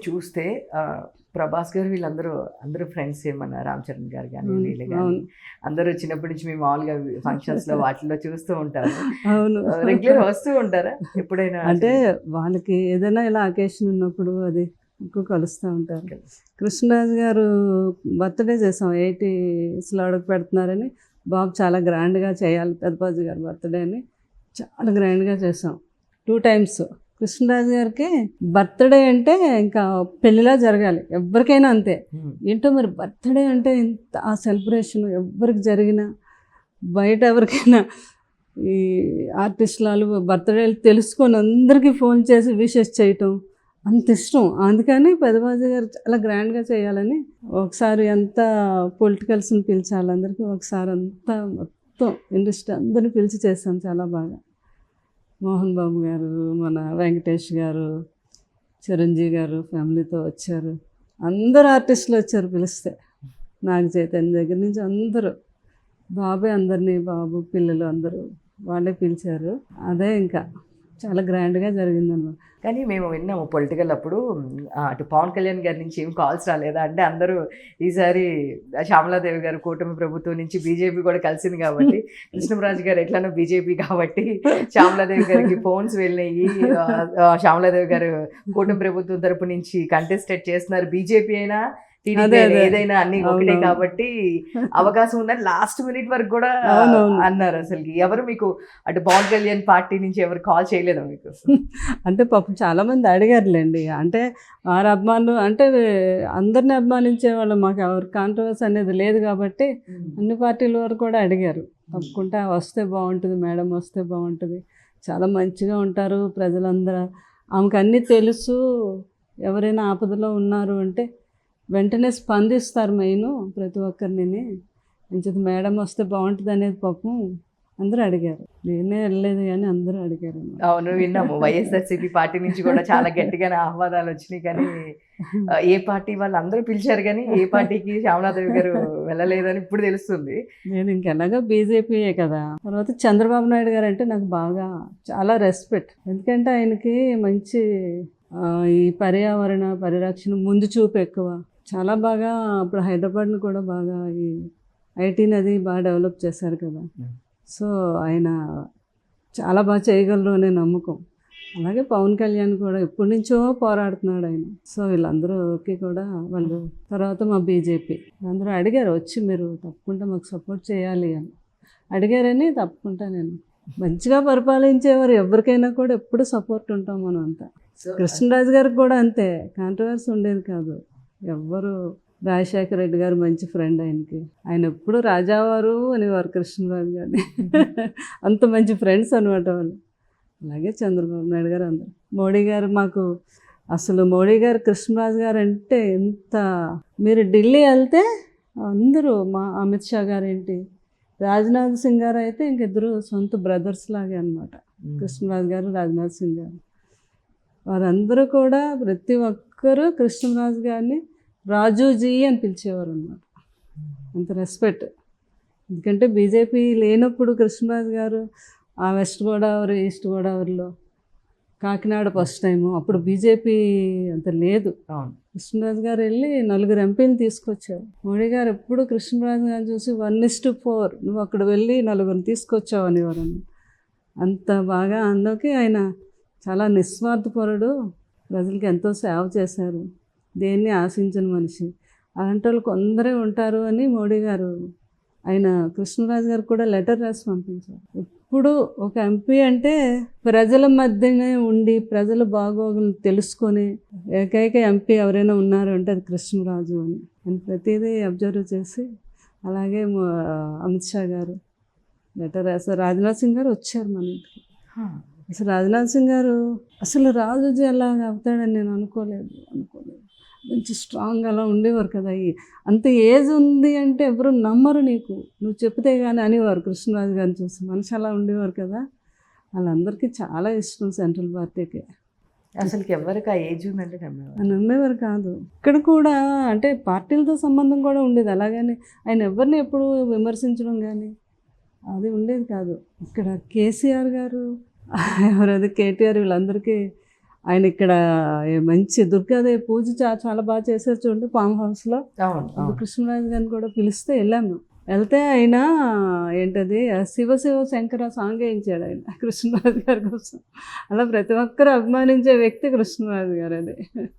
చూస్తే ప్రభాస్ గారు వీళ్ళందరూ అందరూ ఫ్రెండ్స్ మన రామ్ చరణ్ గారు కానీ వీళ్ళు కానీ అందరూ చిన్నప్పటి నుంచి మేము మామూలుగా ఫంక్షన్స్లో వాటిల్లో చూస్తూ ఉంటారు. అవును, రెగ్యులర్ వస్తూ ఉంటారా ఎప్పుడైనా? అంటే వాళ్ళకి ఏదైనా ఇలా అకేషన్ ఉన్నప్పుడు అది ఎక్కువ కలుస్తూ ఉంటారు. కృష్ణరాజు గారు బర్త్డే చేసాం, 80స్లో అడుగు పెడుతున్నారని. బాబు చాలా గ్రాండ్గా చేయాలి పెద్దబాజు గారి బర్త్డే అని చాలా గ్రాండ్గా చేసాం 2 times. కృష్ణరాజు గారికి బర్త్డే అంటే ఇంకా పెళ్ళిలా జరగాలి, ఎవరికైనా అంతే. ఏంటో మరి బర్త్డే అంటే ఇంత ఆ సెలబ్రేషన్ ఎవరికి జరిగినా, బయట ఎవరికైనా ఈ ఆర్టిస్టులు బర్త్డేలు తెలుసుకొని అందరికీ ఫోన్ చేసి విషెస్ చేయటం అంత ఇష్టం. అందుకని పెద్దబాజు గారు చాలా గ్రాండ్గా చేయాలని ఒకసారి అంతా పొలిటికల్స్ని పిలిచాలి అందరికీ, ఒకసారి అంతా మొత్తం ఇండస్ట్రీ అందరిని పిలిచి చేస్తాం చాలా బాగా. మోహన్ బాబు గారు, మన వెంకటేష్ గారు, చిరంజీవి గారు ఫ్యామిలీతో వచ్చారు. అందరు ఆర్టిస్టులు వచ్చారు పిలిస్తే. నాగ చైతన్య దగ్గర నుంచి అందరూ, బాబే అందరినీ, బాబు పిల్లలు అందరూ వాళ్ళే పిలిచారు. అదే ఇంకా చాలా గ్రాండ్గా జరిగిందన్నమాట. కానీ మేము విన్నాము పొలిటికల్ అప్పుడు అటు పవన్ కళ్యాణ్ గారి నుంచి ఏం కాల్స్ రాలేదా అంటే, అందరూ ఈసారి శ్యామలాదేవి గారు కూటమి ప్రభుత్వం నుంచి బీజేపీ కూడా కలిసింది కాబట్టి, కృష్ణరాజు గారు ఎట్లానో బీజేపీ కాబట్టి శ్యామలాదేవి గారికి ఫోన్స్ వెళ్ళినాయి. శ్యామలాదేవి గారు కూటమి ప్రభుత్వం తరపు నుంచి కంటెస్టెడ్ చేస్తున్నారు, బీజేపీ అయినా ఏదైనా అన్ని ఒకటే కాబట్టి అవకాశం ఉందని లాస్ట్ మినిట్ వరకు కూడా అన్నారు. అసలు ఎవరు మీకు అటు పవన్ కళ్యాణ్ పార్టీ నుంచి ఎవరు కాల్ చేయలేదా మీకు? అంటే పాపం చాలామంది అడిగారులేండి. అంటే వారి అభిమానులు అంటే అందరిని అభిమానించేవాళ్ళు, మాకు ఎవరు కాంట్రవర్సీ అనేది లేదు కాబట్టి అన్ని పార్టీల వారు కూడా అడిగారు. తప్పకుండా వస్తే బాగుంటుంది మేడం, వస్తే బాగుంటుంది, చాలా మంచిగా ఉంటారు ప్రజలందరూ, ఆమెకు అన్నీ తెలుసు, ఎవరైనా ఆపదలో ఉన్నారు అంటే వెంటనే స్పందిస్తారు మెయిన్ ప్రతి ఒక్కరిని. మంచిది మేడం వస్తే బాగుంటుంది అనేది పాపం అందరూ అడిగారు. నేనే వెళ్ళలేదు కానీ అందరూ అడిగారు. అవును, విన్నాము. వైఎస్ఆర్సీపీ పార్టీ నుంచి కూడా చాలా గట్టిగానే ఆహ్వానాలు వచ్చినాయి, కానీ ఏ పార్టీ వాళ్ళు అందరూ పిలిచారు కానీ ఏ పార్టీకి శ్యామలాదేవి గారు వెళ్ళలేదని ఇప్పుడు తెలుస్తుంది. నేను ఇంకెలాగా బీజేపీయే కదా. తర్వాత చంద్రబాబు నాయుడు గారు అంటే నాకు బాగా చాలా రెస్పెక్ట్. ఎందుకంటే ఆయనకి మంచి ఈ పర్యావరణ పరిరక్షణ ముందు చూపు ఎక్కువ. చాలా బాగా ఇప్పుడు హైదరాబాద్ని కూడా బాగా ఈ ఐటీని అది బాగా డెవలప్ చేశారు కదా. సో ఆయన చాలా బాగా చేయగలరు అనే నమ్మకం. అలాగే పవన్ కళ్యాణ్ కూడా ఎప్పటి నుంచో పోరాడుతున్నాడు ఆయన. సో వీళ్ళందరూకి కూడా వాళ్ళు, తర్వాత మా బీజేపీ అందరూ అడిగారు వచ్చి మీరు తప్పకుండా మాకు సపోర్ట్ చేయాలి అని అడిగారని, తప్పకుండా నేను మంచిగా పరిపాలించేవారు ఎవరికైనా కూడా ఎప్పుడు సపోర్ట్ ఉంటాం మనం అంతా. కృష్ణరాజు గారికి కూడా అంతే, కాంట్రవర్సీ ఉండేది కాదు. ఎవ్వరు, రాజశేఖర రెడ్డి గారు మంచి ఫ్రెండ్ ఆయనకి, ఆయన ఎప్పుడు రాజావారు అనేవారు కృష్ణరాజు గారిని. అంత మంచి ఫ్రెండ్స్ అనమాట వాళ్ళు. అలాగే చంద్రబాబు నాయుడు గారు అందరు, మోడీ గారు మాకు అసలు మోడీ గారు కృష్ణరాజు గారు అంటే ఎంత, మీరు ఢిల్లీ వెళ్తే అందరూ, మా అమిత్ షా గారు ఏంటి, రాజ్నాథ్ సింగ్ గారు అయితే ఇంకిద్దరు సొంత బ్రదర్స్ లాగే అనమాట. కృష్ణరాజు గారు, రాజ్నాథ్ సింగ్ గారు, వారందరూ కూడా ప్రతి ఒక్కరూ కృష్ణరాజు గారిని రాజూజీ అని పిలిచేవారు అన్నమాట. అంత రెస్పెక్ట్. ఎందుకంటే బీజేపీ లేనప్పుడు కృష్ణరాజు గారు ఆ వెస్ట్ గోదావరి, ఈస్ట్ గోదావరిలో కాకినాడ ఫస్ట్ టైము, అప్పుడు బీజేపీ అంత లేదు. కృష్ణరాజు గారు వెళ్ళి 4 ఎంపీని తీసుకొచ్చారు. మోడీ గారు ఎప్పుడు కృష్ణరాజు గారు చూసి 1:4 నువ్వు అక్కడ వెళ్ళి 4 తీసుకొచ్చావు అనేవారు. అంత బాగా, అందుకే ఆయన చాలా నిస్వార్థపరుడు, ప్రజలకి ఎంతో సేవ చేశారు, దేన్ని ఆశించిన మనిషి. అలాంటి వాళ్ళు కొందరే ఉంటారు అని మోడీ గారు ఆయన కృష్ణరాజు గారు కూడా లెటర్ రాసి పంపించారు. ఇప్పుడు ఒక ఎంపీ అంటే ప్రజల మధ్యనే ఉండి ప్రజల బాగోగులు తెలుసుకొని ఏకైక ఎంపీ ఎవరైనా ఉన్నారు అంటే అది కృష్ణరాజు అని నేను ప్రతిదీ అబ్జర్వ్ చేసి, అలాగే అమిత్ షా గారు లెటర్ రాశారు. రాజ్నాథ్ సింగ్ గారు వచ్చారు మన ఇంటికి. అసలు రాజ్నాథ్ సింగ్ గారు అసలు రాజుజీ అలా అవుతాడని నేను అనుకోలేదు. మంచి స్ట్రాంగ్ అలా ఉండేవారు కదా. అంత ఏజ్ ఉంది అంటే ఎవరు నమ్మరు, నీకు నువ్వు చెప్తే కానీ అనేవారు కృష్ణరాజు గారిని చూసి. మనిషి అలా ఉండేవారు కదా. వాళ్ళందరికీ చాలా ఇష్టం సెంట్రల్ పార్టీకి. అసలు ఎవరికి ఆ ఏజ్ ఉందంటే నమ్మేవారు కాదు. ఇక్కడ కూడా అంటే పార్టీలతో సంబంధం కూడా ఉండేది. అలాగని ఆయన ఎవరిని ఎప్పుడు విమర్శించడం కానీ అది ఉండేది కాదు. ఇక్కడ కేసీఆర్ గారు, ఎవరది కేటీఆర్, వీళ్ళందరికీ ఆయన ఇక్కడ మంచి దుర్గాదేవి పూజ చాలా బాగా చేశారు చూడండి ఫామ్ హౌస్లో. అవును అవును. కృష్ణరాజు గారిని కూడా పిలిస్తే వెళ్ళాము. వెళ్తే ఆయన ఏంటది శివ శివ శంకర సాంగ్ వేయించాడు ఆయన కృష్ణరాజు గారి కోసం. అలా ప్రతి ఒక్కరు అభిమానించే వ్యక్తి కృష్ణరాజు గారు. అది